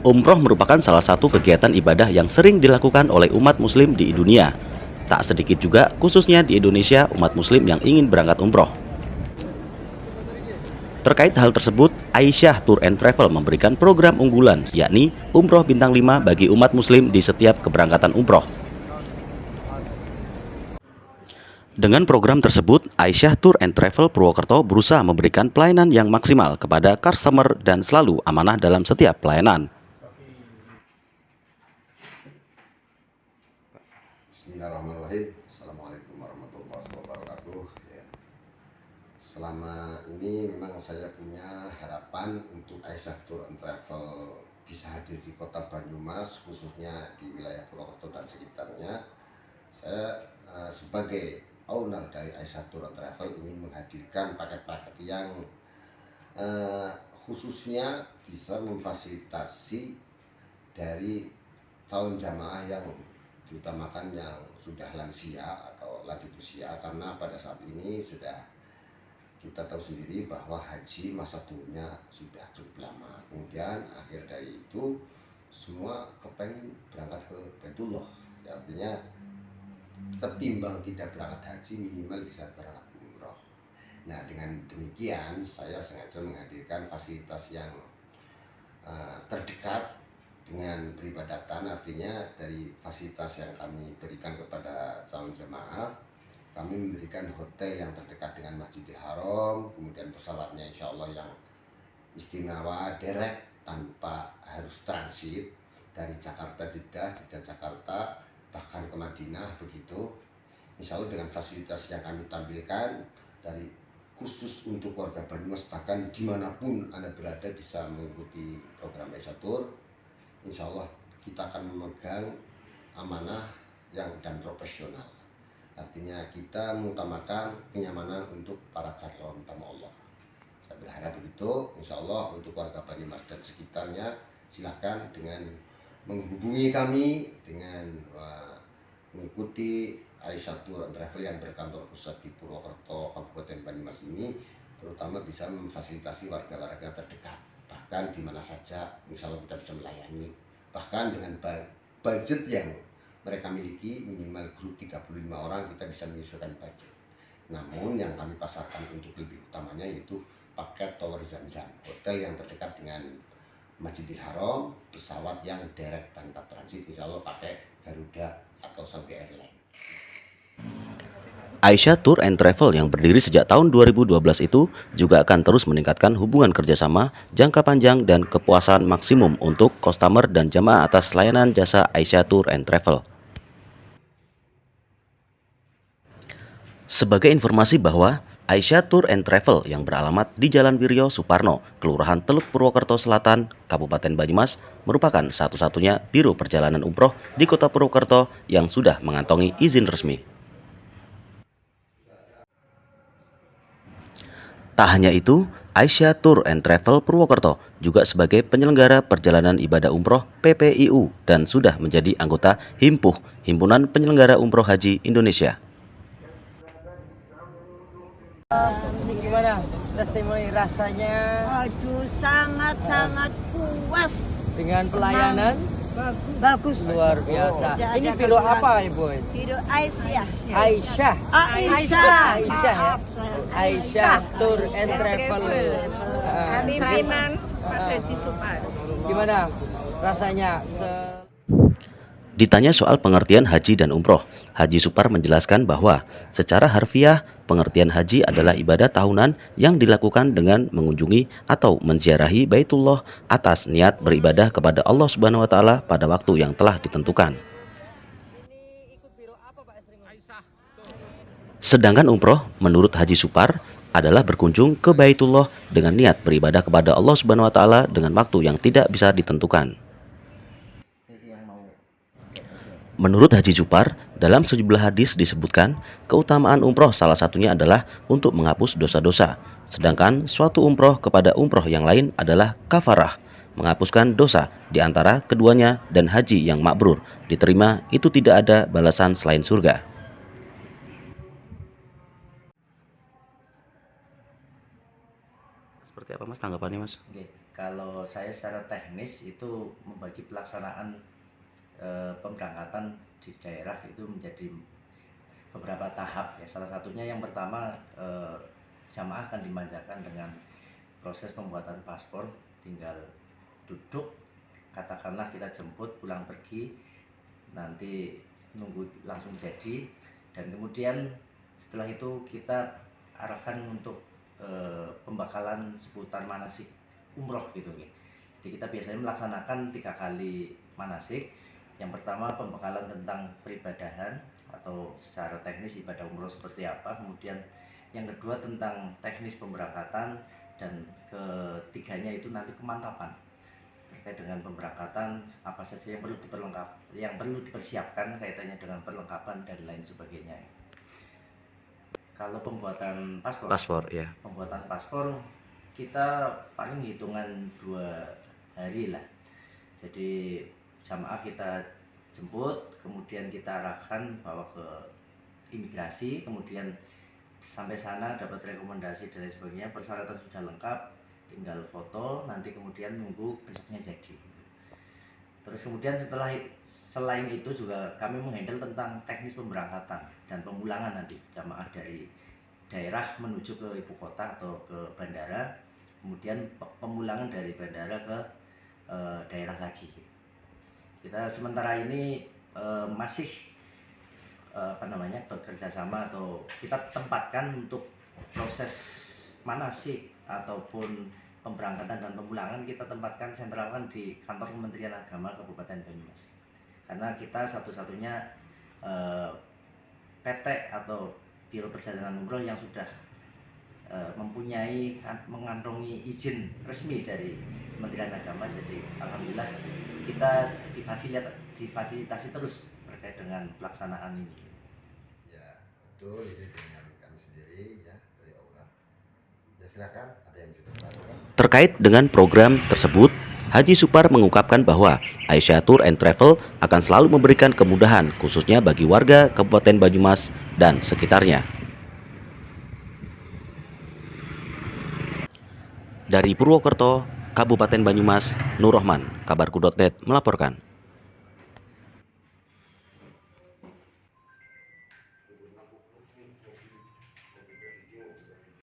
Umroh merupakan salah satu kegiatan ibadah yang sering dilakukan oleh umat muslim di dunia. Tak sedikit juga, khususnya di Indonesia, umat muslim yang ingin berangkat umroh. Terkait hal tersebut, Aisyah Tour and Travel memberikan program unggulan, yakni Umroh Bintang 5 bagi umat muslim di setiap keberangkatan umroh. Dengan program tersebut, Aisyah Tour and Travel Purwokerto berusaha memberikan pelayanan yang maksimal kepada customer dan selalu amanah dalam setiap pelayanan. Bismillahirrahmanirrahim. Assalamualaikum warahmatullahi wabarakatuh. Selama ini memang saya punya harapan untuk Aisyah Tour and Travel bisa hadir di kota Banyumas, khususnya di wilayah Purwokerto dan sekitarnya. Saya sebagai owner dari Aisyah Tour and Travel ingin menghadirkan paket-paket yang khususnya bisa memfasilitasi dari calon jamaah yang diutamakan yang sudah lansia atau lanjut usia, karena pada saat ini sudah kita tahu sendiri bahwa haji masa turunnya sudah cukup lama. Kemudian akhir dari itu semua kepengen berangkat ke Baitullah, artinya ketimbang tidak berangkat haji minimal bisa berangkat umroh. Nah, dengan demikian saya sengaja menghadirkan fasilitas yang terdekat dengan peribadatan, artinya dari fasilitas yang kami berikan kepada calon jemaah, kami memberikan hotel yang terdekat dengan Masjidil Haram, kemudian pesawatnya insya Allah yang istimewa, direct tanpa harus transit dari Jakarta Jeddah, Jeddah Jakarta, bahkan ke Madinah begitu. Insya Allah dengan fasilitas yang kami tampilkan dari khusus untuk warga Banyumas, bahkan dimanapun Anda berada bisa mengikuti program Aisyah Tour. Insya Allah kita akan memegang amanah yang dan profesional. Artinya kita mengutamakan kenyamanan untuk para calon tamu Allah. Saya berharap begitu. Insya Allah untuk warga Banyumas dan sekitarnya silahkan dengan menghubungi kami dengan mengikuti Aisyah Tour and Travel yang berkantor pusat di Purwokerto, Kabupaten Banyumas ini, terutama bisa memfasilitasi warga-warga terdekat. Bahkan di mana saja insya Allah kita bisa melayani, bahkan dengan budget yang mereka miliki minimal grup 35 orang kita bisa menyesuaikan budget. Namun yang kami pasarkan untuk lebih utamanya yaitu paket Tower Zamzam, hotel yang terdekat dengan Masjidil Haram, pesawat yang direct tanpa transit, insya Allah pakai Garuda atau Saudi Airlines. Aisyah Tour and Travel yang berdiri sejak tahun 2012 itu juga akan terus meningkatkan hubungan kerjasama jangka panjang dan kepuasan maksimum untuk customer dan jamaah atas layanan jasa Aisyah Tour and Travel. Sebagai informasi bahwa Aisyah Tour and Travel yang beralamat di Jalan Wiryo Suparno, Kelurahan Teluk Purwokerto Selatan, Kabupaten Banyumas, merupakan satu-satunya biro perjalanan umroh di Kota Purwokerto yang sudah mengantongi izin resmi. Tak hanya itu, Aisyah Tour and Travel Purwokerto juga sebagai penyelenggara perjalanan ibadah umroh PPIU dan sudah menjadi anggota HIMPUH, Himpunan Penyelenggara Umroh Haji Indonesia. Ini gimana testimoni rasanya? Aduh, sangat-sangat puas Dengan pelayanan? Bagus. Luar biasa. Tidak Ini ada biro kekurangan. apa Ibu? Biro Aisyah. Aisyah. Aisyah. Aisyah ya. Aisyah Tour and Travel. Pimpinan Mas Haji Supar. Gimana rasanya? Ditanya soal pengertian haji dan umroh, Haji Supar menjelaskan bahwa secara harfiah pengertian haji adalah ibadah tahunan yang dilakukan dengan mengunjungi atau menziarahi Baitullah atas niat beribadah kepada Allah Subhanahu wa taala pada waktu yang telah ditentukan. Sedangkan umroh menurut Haji Supar adalah berkunjung ke Baitullah dengan niat beribadah kepada Allah Subhanahu wa taala dengan waktu yang tidak bisa ditentukan. Menurut Haji Supar, dalam sejumlah hadis disebutkan keutamaan umroh salah satunya adalah untuk menghapus dosa-dosa. Sedangkan suatu umroh kepada umroh yang lain adalah kafarah, menghapuskan dosa di antara keduanya, dan haji yang mabrur diterima itu tidak ada balasan selain surga. Seperti apa Mas tanggapannya Mas? Kalau saya secara teknis itu membagi pelaksanaan pemberangkatan di daerah itu menjadi beberapa tahap ya. Salah satunya yang pertama, jamaah akan dimanjakan dengan proses pembuatan paspor, tinggal duduk, katakanlah kita jemput pulang pergi, nanti nunggu langsung jadi, dan kemudian setelah itu kita arahkan untuk pembekalan seputar manasik umroh gitu. Jadi kita biasanya melaksanakan 3 kali manasik. Yang pertama pembekalan tentang peribadahan atau secara teknis ibadah umroh seperti apa, kemudian yang kedua tentang teknis pemberangkatan, dan ketiganya itu nanti kemantapan terkait dengan pemberangkatan, apa saja yang perlu dipersiapkan kaitannya dengan perlengkapan dan lain sebagainya. Kalau pembuatan paspor, ya. Pembuatan paspor kita paling hitungan 2 hari lah. Jadi jamaah kita jemput, kemudian kita arahkan bawa ke imigrasi, kemudian sampai sana dapat rekomendasi dan lain sebagainya, persyaratan sudah lengkap, tinggal foto, nanti kemudian nunggu besoknya jadi. Terus kemudian selain itu juga kami menghandle tentang teknis pemberangkatan dan pemulangan nanti jamaah dari daerah menuju ke ibu kota atau ke bandara, kemudian pemulangan dari bandara ke daerah lagi. Kita sementara ini masih bekerja sama atau kita tempatkan untuk proses manasik ataupun pemberangkatan dan pemulangan, kita tempatkan sentralkan di kantor Kementerian Agama Kabupaten Banyumas, karena kita satu-satunya PT atau Biro Perjalanan Umroh yang sudah mengantongi izin resmi dari Kementerian Agama. Jadi alhamdulillah kita difasilitasi terus terkait dengan pelaksanaan ini. Ya betul, ini dengan kami sendiri ya dari Allah. Ya silakan, ada yang bisa ditanyakan. Terkait dengan program tersebut, Haji Supar mengungkapkan bahwa Aisyah Tour and Travel akan selalu memberikan kemudahan khususnya bagi warga Kabupaten Banyumas dan sekitarnya. Dari Purwokerto, Kabupaten Banyumas, Nur Rahman, Kabarku.net melaporkan.